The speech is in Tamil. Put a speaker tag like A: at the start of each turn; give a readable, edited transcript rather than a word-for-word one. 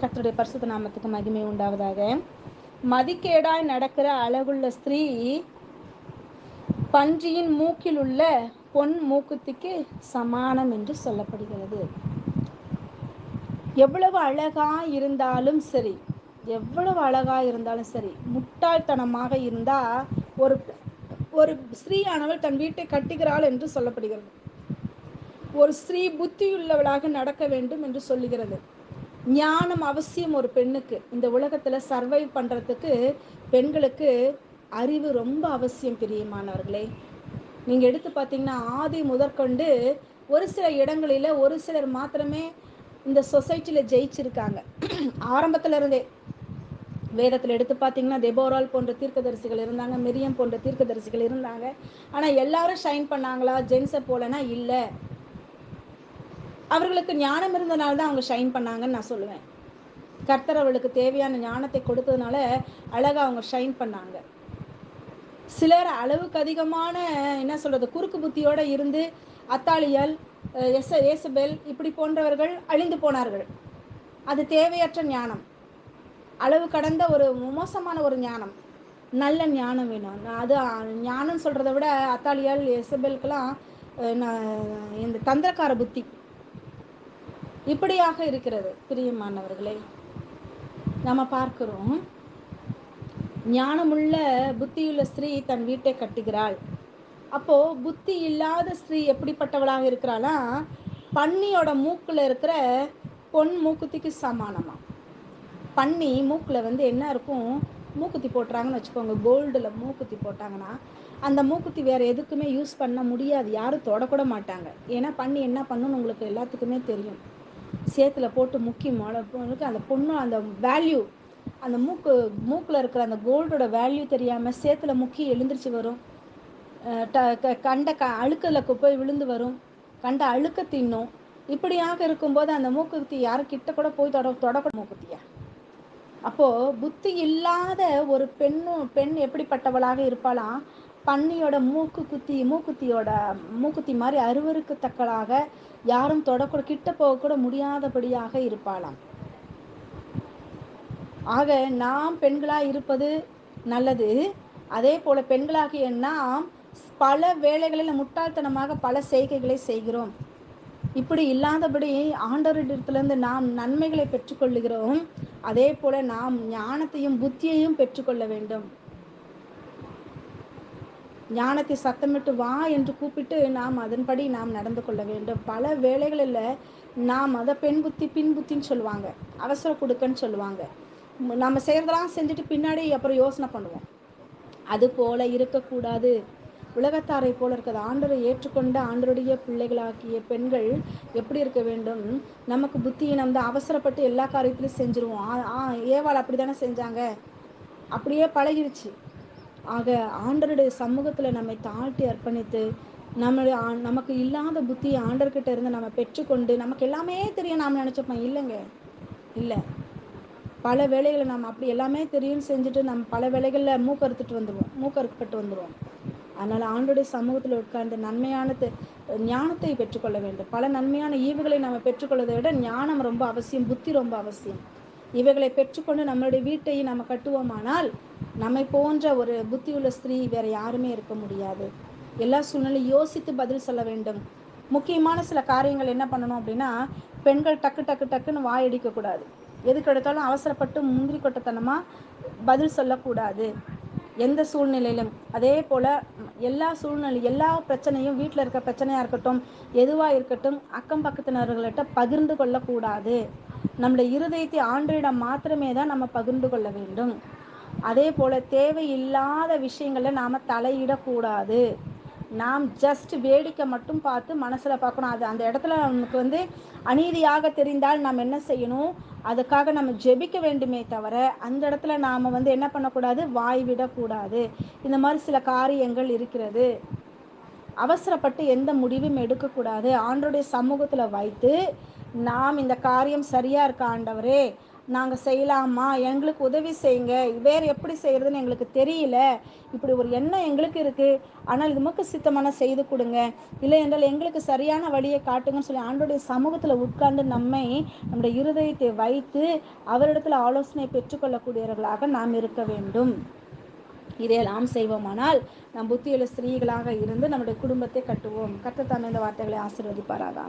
A: கர்த்தருடைய பரிசுத்த நாமத்துக்கு மகிமை உண்டாவதாக. மதிக்கேடாய் நடக்கிற அழகுள்ள ஸ்திரீ பன்றியின் மூக்கில் உள்ள பொன் மூக்குத்திக்கு சமானம் என்று சொல்லப்படுகிறது. எவ்வளவு அழகா இருந்தாலும் சரி, முட்டாள்தனமாக இருந்தா ஒரு ஒரு ஸ்திரீயானவள் தன் வீட்டை கட்டுகிறாள் என்று சொல்லப்படுகிறது. ஒரு ஸ்திரீ புத்தியுள்ளவளாக நடக்க வேண்டும் என்று சொல்லுகிறது. ஞானம் அவசியம் ஒரு பெண்ணுக்கு. இந்த உலகத்துல சர்வைவ் பண்றதுக்கு பெண்களுக்கு அறிவு ரொம்ப அவசியம். பிரியமானவர்களே, நீங்க எடுத்து பார்த்தீங்கன்னா ஆதி முதற்கொண்டு ஒரு சில இடங்களில ஒரு சிலர் மாத்திரமே இந்த சொசைட்டில ஜெயிச்சிருக்காங்க. ஆரம்பத்துல இருந்தே வேதத்தில் எடுத்து பார்த்தீங்கன்னா தெபோரால் போன்ற தீர்க்கதரிசிகள் இருந்தாங்க, மிரியம் போன்ற தீர்க்கதரிசிகள் இருந்தாங்க. ஆனா எல்லாரும் ஷைன் பண்ணாங்களா ஜென்ஸை போலனா இல்லை. அவர்களுக்கு ஞானம் இருந்தனால தான் அவங்க ஷைன் பண்ணாங்கன்னு நான் சொல்லுவேன். கர்த்தர் அவளுக்கு தேவையான ஞானத்தை கொடுத்ததுனால அழகா அவங்க ஷைன் பண்ணாங்க. சிலர் அளவுக்கு அதிகமான என்ன சொல்றது குறுக்கு புத்தியோட இருந்து அத்தாலியால், ஏசபெல் இப்படி போன்றவர்கள் அழிந்து போனார்கள். அது தேவையற்ற ஞானம், அளவு கடந்த ஒரு மோசமான ஒரு ஞானம். நல்ல ஞானம் வேணும். அது ஞானம் சொல்றதை விட அத்தாலியால் ஏசபெல்க்கெல்லாம் இந்த தந்திரக்கார புத்தி இப்படியாக இருக்கிறது. பிரியமானவர்களே, நம்ம பார்க்கிறோம், ஞானமுள்ள புத்தியுள்ள ஸ்திரீ தன் வீட்டை கட்டுகிறாள். அப்போ புத்தி இல்லாத ஸ்திரீ எப்படிப்பட்டவளாக இருக்கிறாளா, பன்னியோட மூக்குல இருக்கிற பொன் மூக்குத்திக்கு சமானமா. பன்னி மூக்குல என்ன இருக்கும், மூக்குத்தி போட்டுறாங்கன்னு வச்சுக்கோங்க, கோல்டுல மூக்குத்தி போட்டாங்கன்னா அந்த மூக்குத்தி வேற எதுக்குமே யூஸ் பண்ண முடியாது, யாரும் தொடக்கூட மாட்டாங்க. ஏன்னா பன்னி என்ன பண்ணுன்னு உங்களுக்கு எல்லாத்துக்குமே தெரியும். சேத்துல போட்டு முக்கி அந்த பொண்ணு அந்த வேல்யூ, அந்த மூக்கில் இருக்கிற அந்த கோல்டோட வேல்யூ தெரியாமல் சேத்துல முக்கி எழுந்திரிச்சு வரும். கண்ட அழுக்கில் போய் விழுந்து வரும், கண்ட அழுக்க தின்னும். இப்படியாக இருக்கும்போது அந்த மூக்குத்தி யாரும் கிட்ட கூட போய் தொடக்கூட மூக்குத்தியா. அப்போ புத்தி இல்லாத ஒரு பெண் எப்படிப்பட்டவளாக இருப்பாளாம், பன்னியோட மூக்குத்தி மாதிரி அருவருக்கத்தக்களாக யாரும் தொடக்கூட கிட்ட போக கூட முடியாதபடியாக இருப்பாளாம். ஆக நாம் பெண்களாக இருப்பது நல்லது. அதே போல பெண்களாகிய நாம் பல வேளைகளில் முட்டாள்தனமாக பல செய்கைகளை செய்கிறோம். இப்படி இல்லாதபடி ஆண்டவரிடத்திலிருந்து நாம் நன்மைகளை பெற்றுக்கொள்ளுகிறோம். அதே போல நாம் ஞானத்தையும் புத்தியையும் பெற்றுக்கொள்ள வேண்டும். ஞானத்தை சத்தமிட்டு வா என்று கூப்பிட்டு நாம் அதன்படி நாம் நடந்து கொள்ள வேண்டும். பல வேளைகளில் நாம் அதை பெண் புத்தி பின் புத்தின்னு சொல்லுவாங்க, அவசர கொடுக்கன்னு சொல்லுவாங்க. நம்ம செய்கிறதெல்லாம் செஞ்சுட்டு பின்னாடி அப்புறம் யோசனை பண்ணுவோம். அது போல இருக்கக்கூடாது. உலகத்தாரை போல இருக்கிறது. ஆண்டவரை ஏற்றுக்கொண்ட ஆண்டவருடைய பிள்ளைகளாகிய பெண்கள் எப்படி இருக்க வேண்டும், நமக்கு புத்தியினம் தான், அவசரப்பட்டு எல்லா காரியத்திலையும் செஞ்சுருவோம். ஏவாள் அப்படி தானே செஞ்சாங்க, அப்படியே பழகிருச்சு. ஆக ஆண்டவருடைய சமூகத்தில் நம்மை தாழ்த்தி அர்ப்பணித்து நமக்கு இல்லாத புத்தியை ஆண்டவர்கிட்ட இருந்து நம்ம பெற்றுக்கொண்டு, நமக்கு எல்லாமே தெரியும் நாம் நினச்சப்போம். இல்லைங்க, இல்லை. பல வேளைகளை நம்ம அப்படி எல்லாமே தெரியும்னு செஞ்சுட்டு நம்ம பல வேளைகளில் மூக்கறுக்கப்பட்டு வந்துடுவோம். அதனால் ஆண்டோடைய சமூகத்தில் உட்கார்ந்து நன்மையான ஞானத்தை பெற்றுக்கொள்ள வேண்டும். பல நன்மையான ஈவுகளை நம்ம பெற்றுக்கொள்வதை விட ஞானம் ரொம்ப அவசியம், புத்தி ரொம்ப அவசியம். இவைகளை பெற்றுக்கொண்டு நம்மளுடைய வீட்டை நம்ம கட்டுவோமானால் நம்மை போன்ற ஒரு புத்தியுள்ள ஸ்திரீ வேற யாருமே இருக்க முடியாது. எல்லா சூழ்நிலையும் யோசித்து பதில் சொல்ல வேண்டும். முக்கியமான சில காரியங்கள் என்ன பண்ணணும் அப்படின்னா, பெண்கள் டக்குன்னு வாயடிக்கக்கூடாது. எதுக்கு எடுத்தாலும் அவசரப்பட்டு முந்திரி கொட்டத்தனமாக பதில் சொல்லக்கூடாது எந்த சூழ்நிலையிலும். அதே போல் எல்லா பிரச்சனையும், வீட்டில் இருக்க பிரச்சனையாக இருக்கட்டும், எதுவாக இருக்கட்டும், அக்கம் பக்கத்தினர்கள்ட்ட பகிர்ந்து கொள்ளக்கூடாது. நம்முடைய இருதயத்தை ஆண்டவரிடம் மாத்திரமே தான் நம்ம பகிர்ந்து கொள்ள வேண்டும். அதே போல் தேவையில்லாத விஷயங்களில் நாம் தலையிடக்கூடாது. நாம் ஜஸ்ட் வேடிக்கை மட்டும் பார்த்து மனசில் பார்க்கணும். அது அந்த இடத்துல நமக்கு அநீதியாக தெரிந்தால் நாம் என்ன செய்யணும், அதுக்காக நம்ம ஜெபிக்க வேண்டுமே தவிர அந்த இடத்துல நாம் என்ன பண்ணக்கூடாது, வாய் விடக்கூடாது. இந்த மாதிரி சில காரியங்கள் இருக்கிறது. அவசரப்பட்டு எந்த முடிவும் எடுக்கக்கூடாது. ஆண்டவருடைய சமூகத்தில் வைத்து நாம் இந்த காரியம் சரியாக இருக்கா ஆண்டவரே, நாங்கள் செய்யலாமா, எங்களுக்கு உதவி செய்யுங்க, வேறு எப்படி செய்கிறதுன்னு எங்களுக்கு தெரியல, இப்படி ஒரு எண்ணம் எங்களுக்கு இருக்குது, ஆனால் இது உமக்கு சித்தமான செய்து கொடுங்க, இல்லை என்றால் எங்களுக்கு சரியான வழியை காட்டுங்கன்னு சொல்லி ஆண்டோடைய சமூகத்தில் உட்கார்ந்து நம்முடைய இருதயத்தை வைத்து அவரிடத்தில் ஆலோசனை பெற்றுக்கொள்ளக்கூடியவர்களாக நாம் இருக்க வேண்டும். இதையெல்லாம் செய்வோமானால் நம் புத்தியுள்ள ஸ்திரீகளாக இருந்து நம்முடைய குடும்பத்தை கட்டுவோம். கர்த்தர் தாமே இந்த வார்த்தைகளை ஆசீர்வதிப்பாராக.